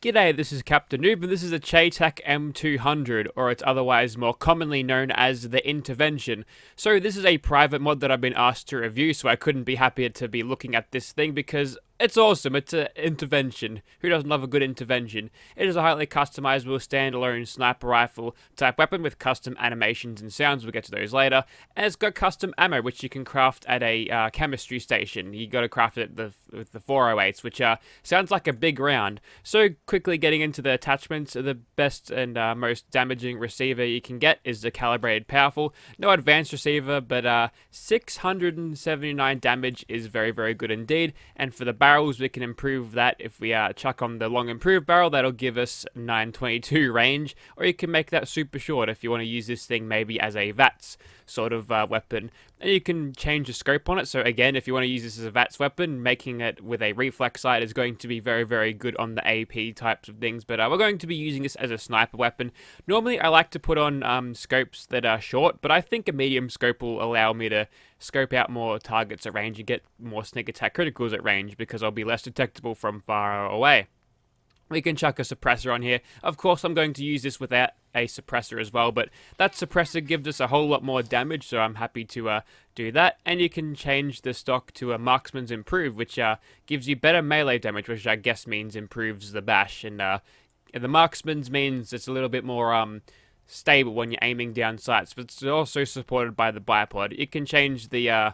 G'day, this is Captain Noob, and this is a Cheytak M200, or it's otherwise more commonly known as the Intervention. So this is a private mod that I've been asked to review, so I couldn't be happier to be looking at this thing because it's awesome. It's an intervention. Who doesn't love a good intervention? It is a highly customizable standalone sniper rifle type weapon with custom animations and sounds. We'll get to those later. And it's got custom ammo, which you can craft at a chemistry station. You got to craft it with the 408s, which sounds like a big round. So quickly getting into the attachments, the best and most damaging receiver you can get is the calibrated powerful. No advanced receiver, but 679 damage is very, very good indeed. And for the barrels, we can improve that. If we chuck on the long improved barrel, that'll give us 922 range, or you can make that super short if you want to use this thing maybe as a VATS sort of weapon. And you can change the scope on it. So again, if you want to use this as a VATS weapon, making it with a reflex sight is going to be very, very good on the AP types of things. But we're going to be using this as a sniper weapon. Normally, I like to put on scopes that are short, but I think a medium scope will allow me to scope out more targets at range and get more sneak attack criticals at range because I'll be less detectable from far away. We can chuck a suppressor on here. Of course, I'm going to use this without a suppressor as well, but that suppressor gives us a whole lot more damage, so I'm happy to do that. And you can change the stock to a Marksman's Improve, which gives you better melee damage, which I guess means improves the bash. And the Marksman's means it's a little bit more stable when you're aiming down sights, but it's also supported by the bipod. You can change the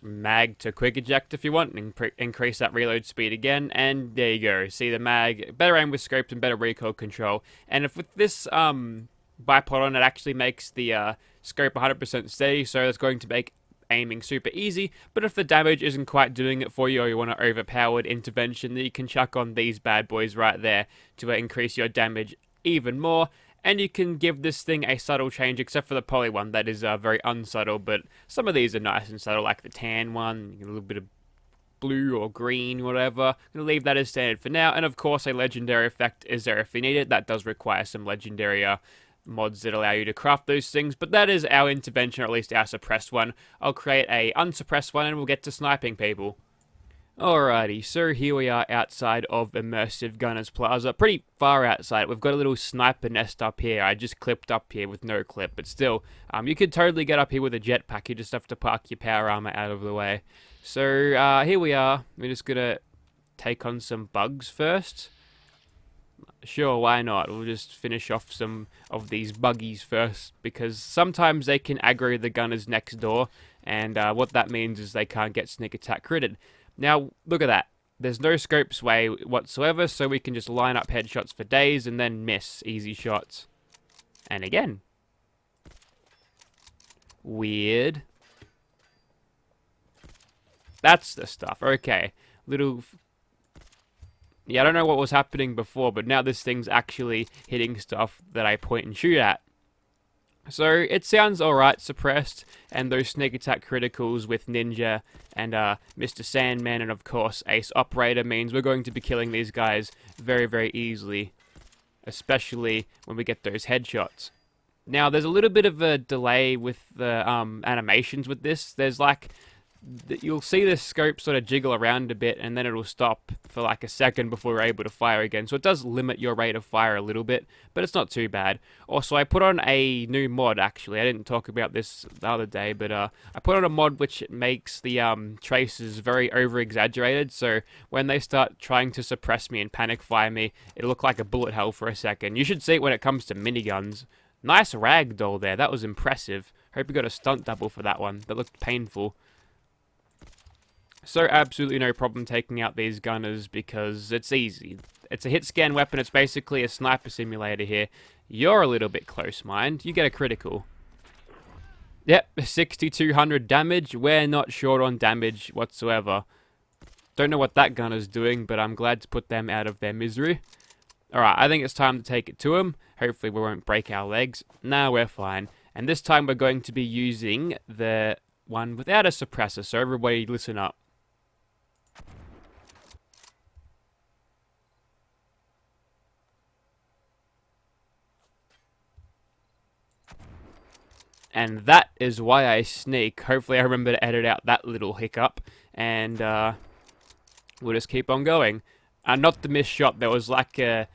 mag to quick eject if you want, and increase that reload speed again, and there you go. See the mag, better aim with scopes and better recoil control. And if with this bipod on, it actually makes the scope 100% steady, so it's going to make aiming super easy. But if the damage isn't quite doing it for you, or you want an overpowered intervention, then you can chuck on these bad boys right there to increase your damage even more. And you can give this thing a subtle change, except for the poly one, that is very unsubtle, but some of these are nice and subtle, like the tan one, a little bit of blue or green, whatever. I'm going to leave that as standard for now, and of course a legendary effect is there if you need it. That does require some legendary mods that allow you to craft those things, but that is our intervention, or at least our suppressed one. I'll create a unsuppressed one, and we'll get to sniping people. Alrighty, so here we are outside of Immersive Gunners Plaza, pretty far outside. We've got a little sniper nest up here. I just clipped up here with no clip, but still, you could totally get up here with a jetpack. You just have to park your power armor out of the way. So here we are. We're just gonna take on some bugs first. Sure, why not? We'll just finish off some of these buggies first, because sometimes they can aggro the gunners next door, and what that means is they can't get sneak attack critted. Now, look at that. There's no scope sway whatsoever, so we can just line up headshots for days and then miss easy shots. And again. Weird. That's the stuff. Okay. Yeah, I don't know what was happening before, but now this thing's actually hitting stuff that I point and shoot at. So it sounds alright suppressed, and those sneak attack criticals with Ninja and Mr. Sandman and of course Ace Operator means we're going to be killing these guys very, very easily, especially when we get those headshots. Now there's a little bit of a delay with the animations with this. There's like, you'll see the scope sort of jiggle around a bit, and then it'll stop for like a second before we're able to fire again. So it does limit your rate of fire a little bit, but it's not too bad. Also, I put on a new mod, actually. I didn't talk about this the other day, but I put on a mod which makes the traces very over-exaggerated. So when they start trying to suppress me and panic fire me, it'll look like a bullet hell for a second. You should see it when it comes to miniguns. Nice ragdoll there. That was impressive. Hope you got a stunt double for that one. That looked painful. So absolutely no problem taking out these gunners because it's easy. It's a hit scan weapon. It's basically a sniper simulator here. You're a little bit close, mind. You get a critical. Yep, 6,200 damage. We're not short on damage whatsoever. Don't know what that gunner's doing, but I'm glad to put them out of their misery. Alright, I think it's time to take it to him. Hopefully we won't break our legs. Nah, we're fine. And this time we're going to be using the one without a suppressor, so everybody listen up. And that is why I sneak. Hopefully I remember to edit out that little hiccup. And we'll just keep on going. Not the missed shot. There was like a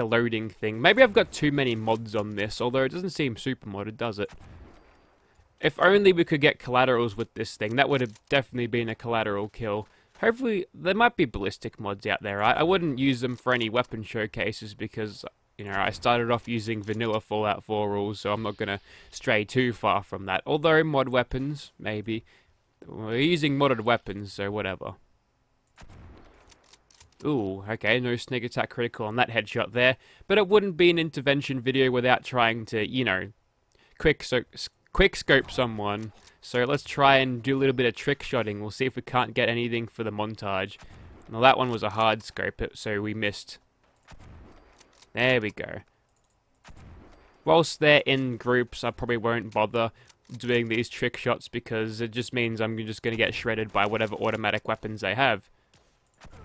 loading thing. Maybe I've got too many mods on this, although it doesn't seem super modded, does it? If only we could get collaterals with this thing. That would have definitely been a collateral kill. Hopefully, there might be ballistic mods out there, right? I wouldn't use them for any weapon showcases because, you know, I started off using vanilla Fallout 4 rules, so I'm not going to stray too far from that. Although, mod weapons, maybe. We're using modded weapons, so whatever. Ooh, okay, no sneak attack critical on that headshot there. But it wouldn't be an intervention video without trying to, you know, quick scope someone. So let's try and do a little bit of trick shotting. We'll see if we can't get anything for the montage. Well, that one was a hard scope, so we missed. There we go. Whilst they're in groups, I probably won't bother doing these trick shots because it just means I'm just going to get shredded by whatever automatic weapons they have.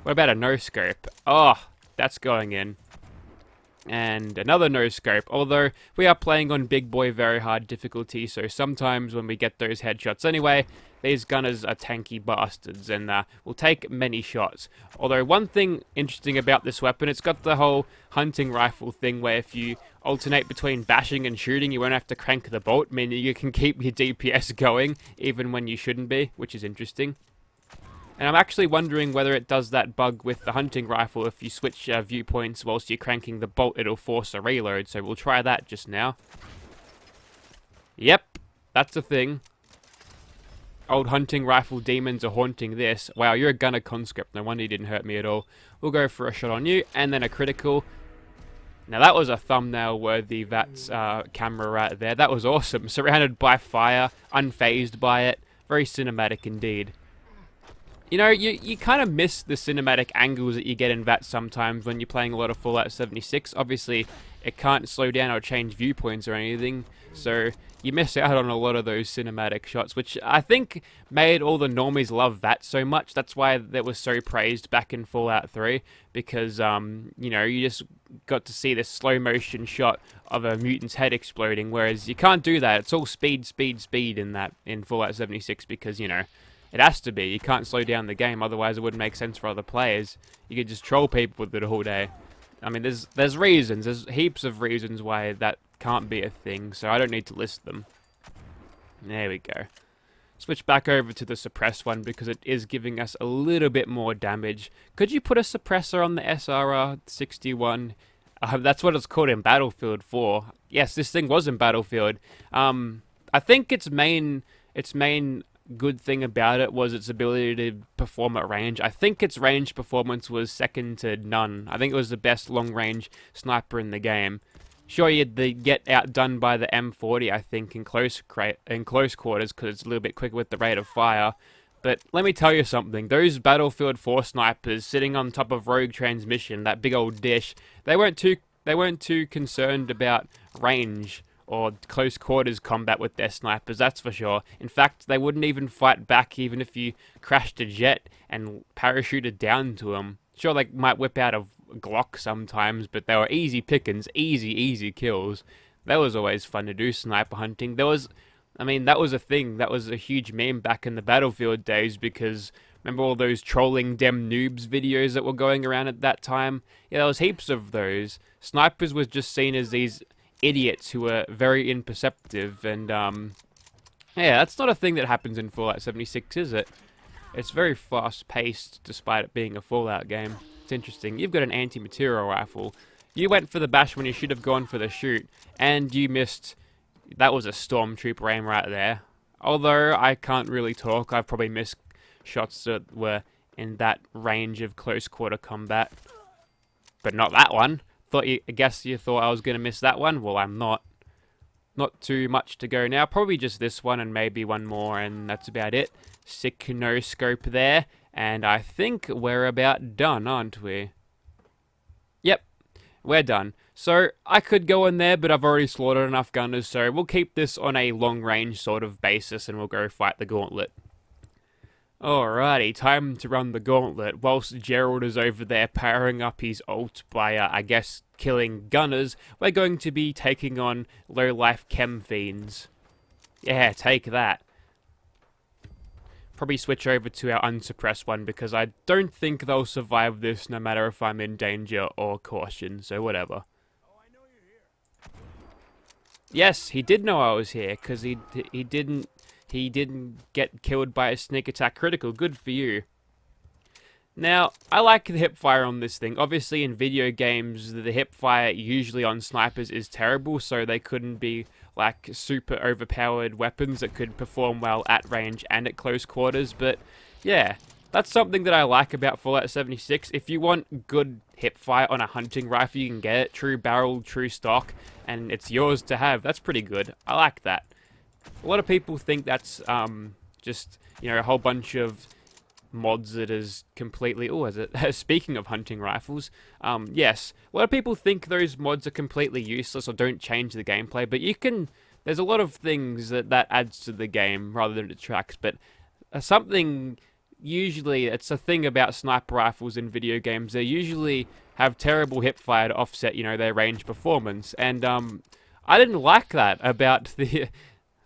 What about a no-scope? Oh, that's going in. And another no-scope, although we are playing on big boy very hard difficulty, so sometimes when we get those headshots anyway, these gunners are tanky bastards and will take many shots. Although one thing interesting about this weapon, it's got the whole hunting rifle thing where if you alternate between bashing and shooting, you won't have to crank the bolt, meaning you can keep your DPS going even when you shouldn't be, which is interesting. And I'm actually wondering whether it does that bug with the hunting rifle. If you switch viewpoints whilst you're cranking the bolt, it'll force a reload. So we'll try that just now. Yep, that's a thing. Old hunting rifle demons are haunting this. Wow, you're a gunner conscript. No wonder you didn't hurt me at all. We'll go for a shot on you, and then a critical. Now that was a thumbnail-worthy VATS camera right there. That was awesome. Surrounded by fire, unfazed by it. Very cinematic indeed. You know, you kind of miss the cinematic angles that you get in VATS sometimes when you're playing a lot of Fallout 76. Obviously, it can't slow down or change viewpoints or anything, so you miss out on a lot of those cinematic shots, which I think made all the normies love VATS so much. That's why that was so praised back in Fallout 3, because, you know, you just got to see this slow-motion shot of a mutant's head exploding, whereas you can't do that. It's all speed, speed, speed in Fallout 76 because, you know, it has to be. You can't slow down the game, otherwise it wouldn't make sense for other players. You could just troll people with it all day. I mean, there's reasons. There's heaps of reasons why that can't be a thing, so I don't need to list them. There we go. Switch back over to the suppress one because it is giving us a little bit more damage. Could you put a suppressor on the SRR-61? That's what it's called in Battlefield 4. Yes, this thing was in Battlefield. I think its main good thing about it was its ability to perform at range. I think its range performance was second to none. I think it was the best long-range sniper in the game. Sure, you'd get outdone by the M40, I think, in close quarters because it's a little bit quicker with the rate of fire. But let me tell you something. Those Battlefield 4 snipers sitting on top of Rogue Transmission, that big old dish, they weren't too concerned about range or close quarters combat with their snipers, that's for sure. In fact, they wouldn't even fight back even if you crashed a jet and parachuted down to them. Sure, they might whip out a Glock sometimes, but they were easy pickings, easy kills. That was always fun to do, sniper hunting. That was a thing. That was a huge meme back in the Battlefield days because remember all those trolling dem noobs videos that were going around at that time? Yeah, there was heaps of those. Snipers was just seen as these idiots who are very imperceptive, and yeah, that's not a thing that happens in Fallout 76, is it? It's very fast-paced, despite it being a Fallout game. It's interesting. You've got an anti-material rifle. You went for the bash when you should have gone for the shoot, and you missed. That was a stormtrooper aim right there. Although I can't really talk, I've probably missed shots that were in that range of close-quarter combat, but not that one. I guess you thought I was going to miss that one? Well, I'm not. Not too much to go now. Probably just this one and maybe one more, and that's about it. Sick no-scope there. And I think we're about done, aren't we? Yep, we're done. So, I could go in there, but I've already slaughtered enough gunners, so we'll keep this on a long-range sort of basis, and we'll go fight the gauntlet. Alrighty, time to run the gauntlet. Whilst Gerald is over there powering up his ult by, I guess, killing gunners, we're going to be taking on low-life chem fiends. Yeah, take that. probably switch over to our unsuppressed one because I don't think they'll survive this no matter if I'm in danger or caution, so whatever. Yes, he did know I was here because he didn't get killed by a sneak attack critical. Good for you. Now, I like the hipfire on this thing. Obviously, in video games, the hipfire usually on snipers is terrible, so they couldn't be like super overpowered weapons that could perform well at range and at close quarters. But yeah, that's something that I like about Fallout 76. If you want good hipfire on a hunting rifle, you can get it. True barrel, true stock, and it's yours to have. That's pretty good. I like that. A lot of people think that's just, you know, a whole bunch of mods that is completely... Oh, is it? Speaking of hunting rifles, yes, a lot of people think those mods are completely useless or don't change the gameplay, but you can... There's a lot of things that adds to the game rather than detracts, but something... Usually, it's a thing about sniper rifles in video games. They usually have terrible hipfire to offset, you know, their range performance, and I didn't like that about the...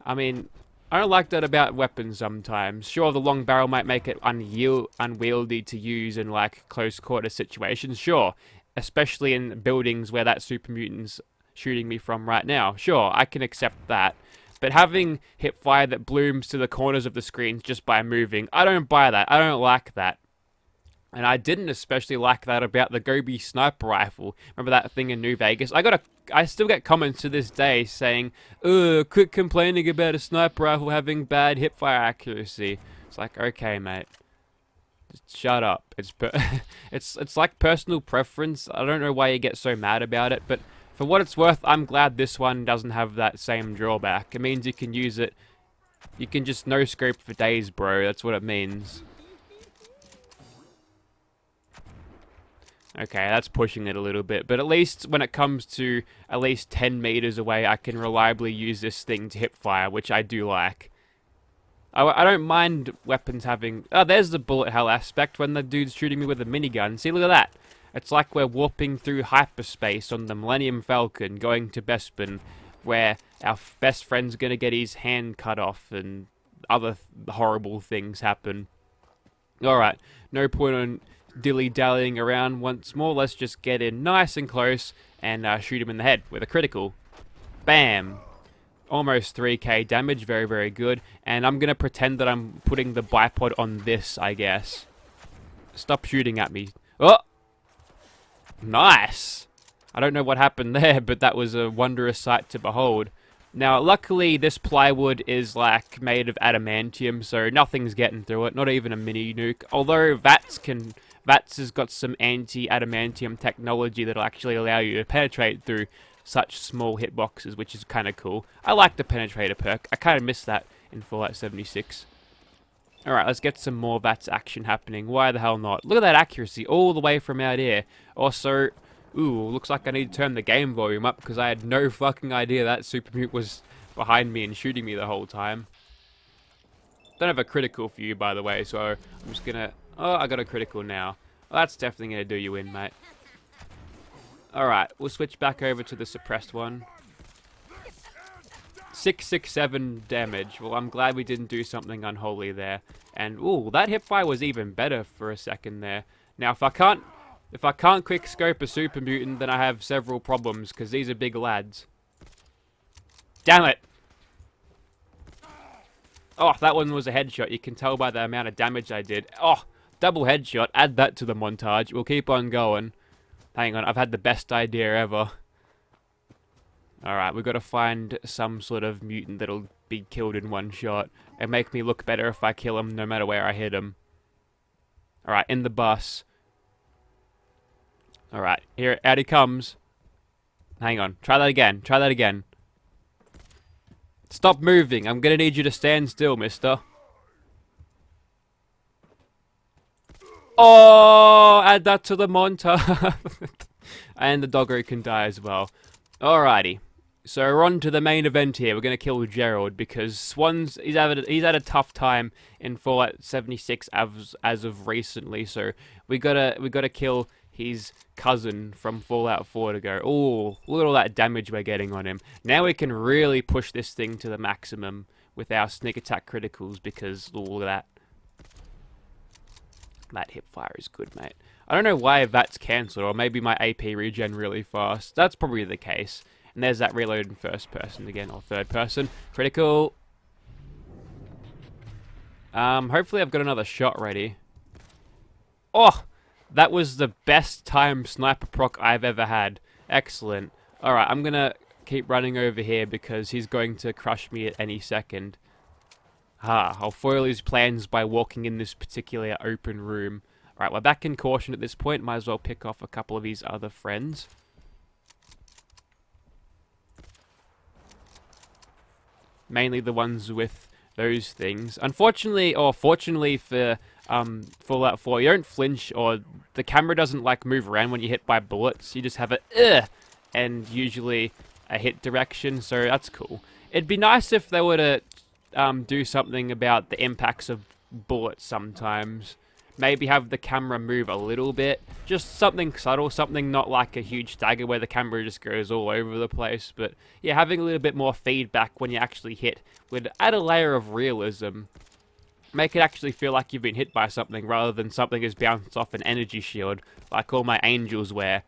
I mean... I don't like that about weapons sometimes. Sure, the long barrel might make it unwieldy to use in, like, close quarter situations. Sure, especially in buildings where that super mutant's shooting me from right now. Sure, I can accept that. But having hipfire that blooms to the corners of the screens just by moving, I don't buy that. I don't like that. And I didn't especially like that about the Gobi sniper rifle. Remember that thing in New Vegas? I still get comments to this day saying, "Ugh, quit complaining about a sniper rifle having bad hipfire accuracy." It's like, okay, mate, just shut up. It's like personal preference. I don't know why you get so mad about it, but for what it's worth, I'm glad this one doesn't have that same drawback. It means you can use it. You can just no scope for days, bro. That's what it means. Okay, that's pushing it a little bit, but at least when it comes to at least 10 meters away, I can reliably use this thing to hipfire, which I do like. I don't mind weapons having... Oh, there's the bullet hell aspect when the dude's shooting me with a minigun. See, look at that. It's like we're warping through hyperspace on the Millennium Falcon, going to Bespin, where our best friend's gonna get his hand cut off, and other horrible things happen. Alright, no point on dilly-dallying around once more. Let's just get in nice and close and shoot him in the head with a critical. Bam! Almost 3k damage, very, very good. And I'm going to pretend that I'm putting the bipod on this, I guess. Stop shooting at me. Oh! Nice! I don't know what happened there, but that was a wondrous sight to behold. Now, luckily, this plywood is, like, made of adamantium, so nothing's getting through it, not even a mini nuke. Although VATS has got some anti-adamantium technology that'll actually allow you to penetrate through such small hitboxes, which is kind of cool. I like the penetrator perk. I kind of miss that in Fallout 76. Alright, let's get some more VATS action happening. Why the hell not? Look at that accuracy all the way from out here. Also, ooh, looks like I need to turn the game volume up because I had no fucking idea that Super Mute was behind me and shooting me the whole time. Don't have a critical for you, by the way, so I'm just gonna... Oh, I got a critical now. Well, that's definitely going to do you in, mate. Alright, we'll switch back over to the suppressed one. 667 damage. Well, I'm glad we didn't do something unholy there. And, ooh, that hipfire was even better for a second there. Now, if I can't quick scope a super mutant, then I have several problems, because these are big lads. Damn it! Oh, that one was a headshot. You can tell by the amount of damage I did. Oh, double headshot. Add that to the montage. We'll keep on going. Hang on, I've had the best idea ever. Alright, we've got to find some sort of mutant that'll be killed in one shot. It'll make me look better if I kill him no matter where I hit him. Alright, in the bus. Alright, here, out he comes. Hang on, try that again. Try that again. Stop moving. I'm gonna need you to stand still, mister. Oh, add that to the montage. And the doggo can die as well. Alrighty. So we're on to the main event here. We're going to kill Gerald because he's had a tough time in Fallout 76 as of recently. So we gotta kill his cousin from Fallout 4 to go. Oh, look at all that damage we're getting on him. Now we can really push this thing to the maximum with our sneak attack criticals because look at that. That hip fire is good, mate. I don't know why that's cancelled, or maybe my AP regen really fast. That's probably the case. And there's that reload in first person again, or third person. Critical. Hopefully I've got another shot ready. Oh! That was the best timed sniper proc I've ever had. Excellent. Alright, I'm gonna keep running over here because he's going to crush me at any second. I'll foil his plans by walking in this particular open room. Alright, we're back in caution at this point. Might as well pick off a couple of his other friends. Mainly the ones with those things. Unfortunately, or fortunately for Fallout 4, you don't flinch, or the camera doesn't like move around when you hit by bullets. You just have a and usually a hit direction, so that's cool. It'd be nice if they were to do something about the impacts of bullets sometimes. Maybe have the camera move a little bit. Just something subtle, something not like a huge stagger where the camera just goes all over the place. But yeah, having a little bit more feedback when you actually hit would add a layer of realism. Make it actually feel like you've been hit by something rather than something has bounced off an energy shield like all my angels wear.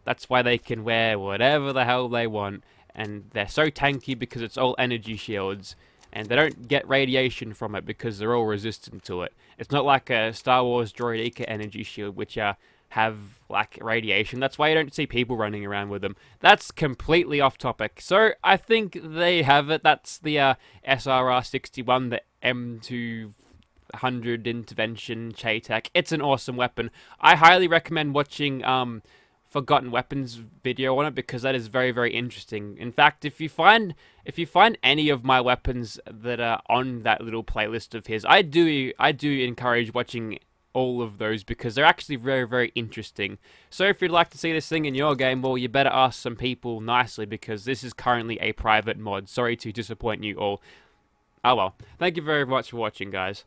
That's why they can wear whatever the hell they want. And they're so tanky because it's all energy shields. And they don't get radiation from it because they're all resistant to it. It's not like a Star Wars Droideka energy shield, which have like radiation. That's why you don't see people running around with them. That's completely off topic. So I think they have it. That's the SRR-61, the M200 intervention Cheytak. It's an awesome weapon. I highly recommend watching Forgotten Weapons video on it because that is very, very interesting. In fact, if you find any of my weapons that are on that little playlist of his, I do encourage watching all of those because they're actually very, very interesting. So if you'd like to see this thing in your game, well, you better ask some people nicely because this is currently a private mod. Sorry to disappoint you all. Oh well. Thank you very much for watching, guys.